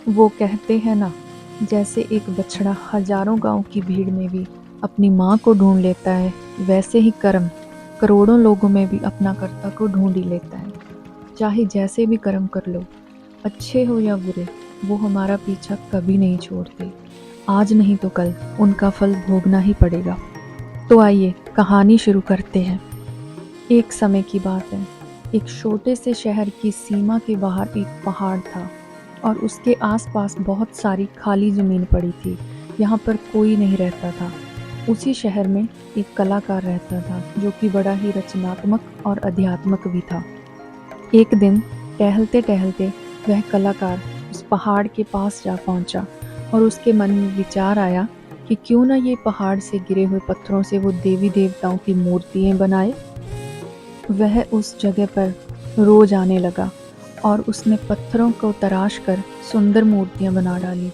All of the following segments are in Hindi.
वो कहते हैं ना, जैसे एक बछड़ा हजारों गांव की भीड़ में भी अपनी माँ को ढूंढ लेता है, वैसे ही कर्म करोड़ों लोगों में भी अपना कर्ता को ढूंढ ही लेता है। चाहे जैसे भी कर्म कर लो, अच्छे हो या बुरे, वो हमारा पीछा कभी नहीं छोड़ते। आज नहीं तो कल उनका फल भोगना ही पड़ेगा। तो आइए कहानी शुरू करते हैं। एक समय की बात है। एक छोटे से शहर की सीमा के बाहर एक पहाड़ था और उसके आसपास बहुत सारी खाली जमीन पड़ी थी। यहाँ पर कोई नहीं रहता था। उसी शहर में एक कलाकार रहता था जो कि बड़ा ही रचनात्मक और अध्यात्मक भी था। एक दिन टहलते टहलते वह कलाकार उस पहाड़ के पास जा पहुंचा और उसके मन में विचार आया कि क्यों न ये पहाड़ से गिरे हुए पत्थरों से वो देवी देवताओं की मूर्तियां बनाए। वह उस जगह पर रोज आने लगा और उसने पत्थरों को तराश कर सुंदर मूर्तियां बना डाली।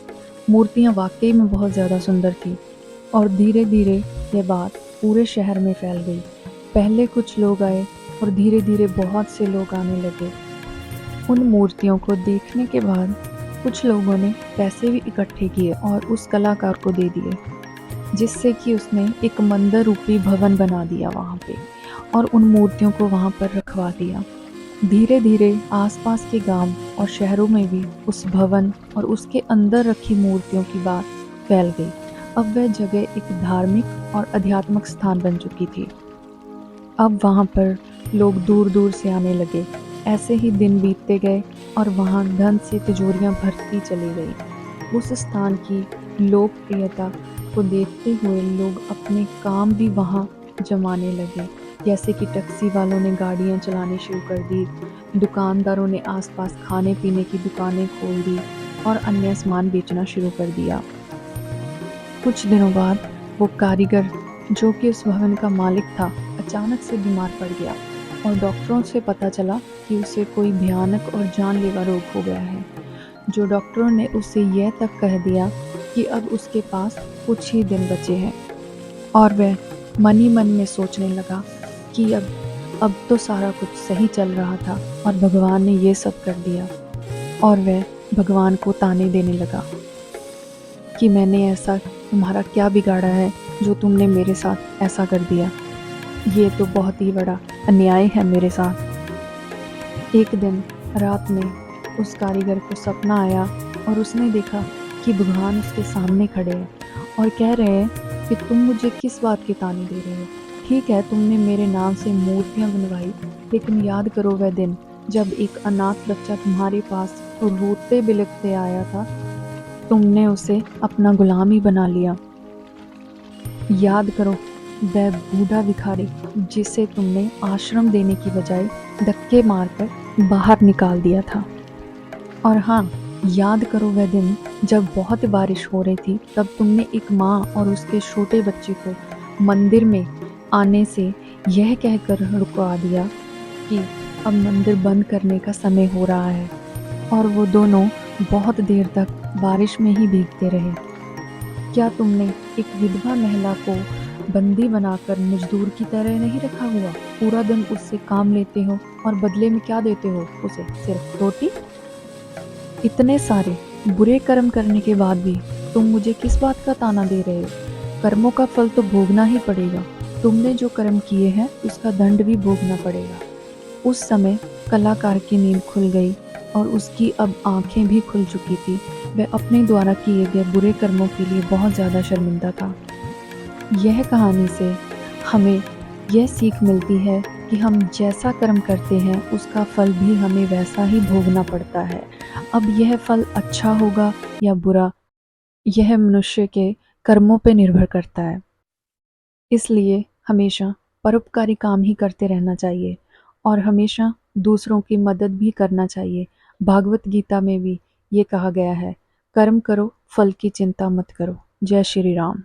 मूर्तियां वाकई में बहुत ज़्यादा सुंदर थी और धीरे धीरे यह बात पूरे शहर में फैल गई। पहले कुछ लोग आए और धीरे धीरे बहुत से लोग आने लगे। उन मूर्तियों को देखने के बाद कुछ लोगों ने पैसे भी इकट्ठे किए और उस कलाकार को दे दिए, जिससे कि उसने एक मंदिर रूपी भवन बना दिया वहाँ पे और उन मूर्तियों को वहाँ पर रखवा दिया। धीरे धीरे आसपास के गांव और शहरों में भी उस भवन और उसके अंदर रखी मूर्तियों की बात फैल गई। अब वह जगह एक धार्मिक और आध्यात्मिक स्थान बन चुकी थी। अब वहाँ पर लोग दूर दूर से आने लगे। ऐसे ही दिन बीतते गए और वहाँ धन से तिजोरियाँ भरती चली गई। उस स्थान की लोकप्रियता को देखते हुए लोग अपने काम भी वहाँ जमाने लगे। जैसे कि टैक्सी वालों ने गाड़ियाँ चलानी शुरू कर दी, दुकानदारों ने आसपास खाने पीने की दुकानें खोल दी और अन्य सामान बेचना शुरू कर दिया। कुछ दिनों बाद वो कारीगर जो कि उस भवन का मालिक था, अचानक से बीमार पड़ गया और डॉक्टरों से पता चला कि उसे कोई भयानक और जानलेवा रोग हो गया है। जो डॉक्टरों ने उसे यह तक कह दिया कि अब उसके पास कुछ ही दिन बचे हैं और वह मन ही मन में सोचने लगा कि अब तो सारा कुछ सही चल रहा था और भगवान ने ये सब कर दिया। और वह भगवान को ताने देने लगा कि मैंने ऐसा तुम्हारा क्या बिगाड़ा है जो तुमने मेरे साथ ऐसा कर दिया। ये तो बहुत ही बड़ा अन्याय है मेरे साथ। एक दिन रात में उस कारीगर को सपना आया और उसने देखा कि भगवान उसके सामने खड़े हैं और कह रहे हैं कि तुम मुझे किस बात के ताने दे रहे हो। ठीक है, तुमने मेरे नाम से मूर्तियां बनवाई, लेकिन याद करो वह दिन जब एक अनाथ बच्चा तुम्हारे पास रोते बिलखते आया था। तुमने उसे अपना गुलाम ही बना लिया। याद करो वह बूढ़ा भिखारी जिसे तुमने आश्रम देने की बजाय धक्के मारकर बाहर निकाल दिया था। और हाँ, याद करो वह दिन जब बहुत बारिश हो रही थी, तब तुमने एक माँ और उसके छोटे बच्चे को मंदिर में आने से यह कहकर रुकवा दिया कि अब मंदिर बंद करने का समय हो रहा है। और वो दोनों बहुत देर तक बारिश में ही भीगते रहे। क्या तुमने एक विधवा महिला को बंदी बनाकर मजदूर की तरह नहीं रखा हुआ? पूरा दिन उससे काम लेते हो और बदले में क्या देते हो उसे? सिर्फ रोटी। इतने सारे बुरे कर्म करने के बाद भी तुम मुझे किस बात का ताना दे रहे हो? कर्मों का फल तो भोगना ही पड़ेगा। तुमने जो कर्म किए हैं उसका दंड भी भोगना पड़ेगा। उस समय कलाकार की नींद खुल गई और उसकी अब आंखें भी खुल चुकी थी। वह अपने द्वारा किए गए बुरे कर्मों के लिए बहुत ज़्यादा शर्मिंदा था। यह कहानी से हमें यह सीख मिलती है कि हम जैसा कर्म करते हैं उसका फल भी हमें वैसा ही भोगना पड़ता है। अब यह फल अच्छा होगा या बुरा, यह मनुष्य के कर्मों पर निर्भर करता है। इसलिए हमेशा परोपकारी काम ही करते रहना चाहिए और हमेशा दूसरों की मदद भी करना चाहिए। भागवत गीता में भी ये कहा गया है, कर्म करो फल की चिंता मत करो। जय श्री राम।